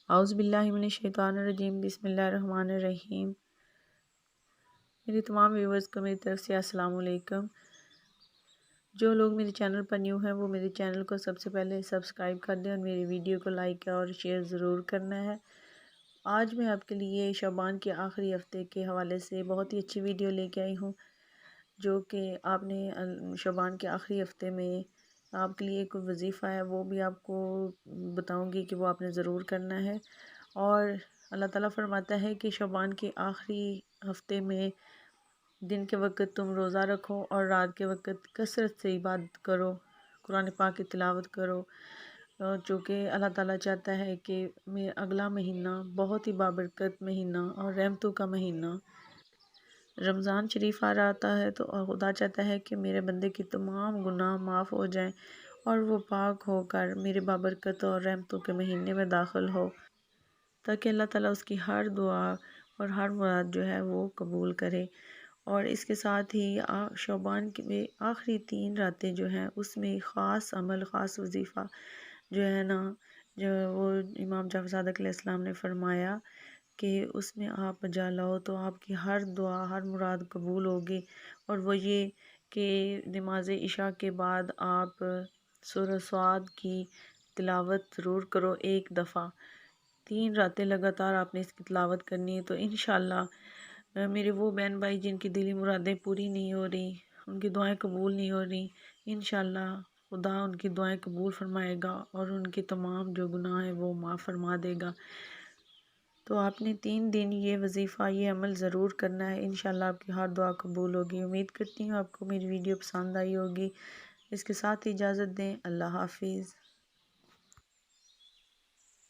اعوذ باللہ من الشیطان الرجیم، بسم اللہ الرحمن الرحیم۔ میری تمام ویورز کو میری طرف سے السلام علیکم۔ جو لوگ میرے چینل پر نیو ہیں وہ میرے چینل کو سب سے پہلے سبسکرائب کر دیں اور میری ویڈیو کو لائک اور شیئر ضرور کرنا ہے۔ آج میں آپ کے لیے شعبان کے آخری ہفتے کے حوالے سے بہت ہی اچھی ویڈیو لے کے آئی ہوں، جو کہ آپ نے شعبان کے آخری ہفتے میں آپ کے لیے کوئی وظیفہ ہے وہ بھی آپ کو بتاؤں گی کہ وہ آپ نے ضرور کرنا ہے۔ اور اللہ تعالیٰ فرماتا ہے کہ شعبان کے آخری ہفتے میں دن کے وقت تم روزہ رکھو اور رات کے وقت کثرت سے عبادت کرو، قرآن پاک کی تلاوت کرو، چونکہ اللہ تعالیٰ چاہتا ہے کہ اگلا مہینہ بہت ہی بابرکت مہینہ اور رحمتوں کا مہینہ رمضان شریف آ رہا ہے، تو خدا چاہتا ہے کہ میرے بندے کی تمام گناہ معاف ہو جائیں اور وہ پاک ہو کر میرے بابرکت اور رحمتوں کے مہینے میں داخل ہو، تاکہ اللہ تعالیٰ اس کی ہر دعا اور ہر مراد جو ہے وہ قبول کرے۔ اور اس کے ساتھ ہی شعبان کے آخری 3 راتیں جو ہیں اس میں خاص عمل، خاص وظیفہ جو ہے نا، جو وہ امام جعفر صادق علیہ السلام نے فرمایا کہ اس میں آپ بجا لاؤ تو آپ کی ہر دعا، ہر مراد قبول ہوگی۔ اور وہ یہ کہ نماز عشاء کے بعد آپ سورہ صاد کی تلاوت ضرور کرو 1 دفعہ۔ 3 راتیں لگاتار آپ نے اس کی تلاوت کرنی ہے، تو انشاءاللہ میرے وہ بہن بھائی جن کی دلی مرادیں پوری نہیں ہو رہی، ان کی دعائیں قبول نہیں ہو رہی، انشاءاللہ خدا ان کی دعائیں قبول فرمائے گا اور ان کے تمام جو گناہ ہیں وہ معاف فرما دے گا۔ تو آپ نے 3 دن یہ وظیفہ، یہ عمل ضرور کرنا ہے، انشاءاللہ آپ کی ہر دعا قبول ہوگی۔ امید کرتی ہوں آپ کو میری ویڈیو پسند آئی ہوگی۔ اس کے ساتھ اجازت دیں، اللہ حافظ۔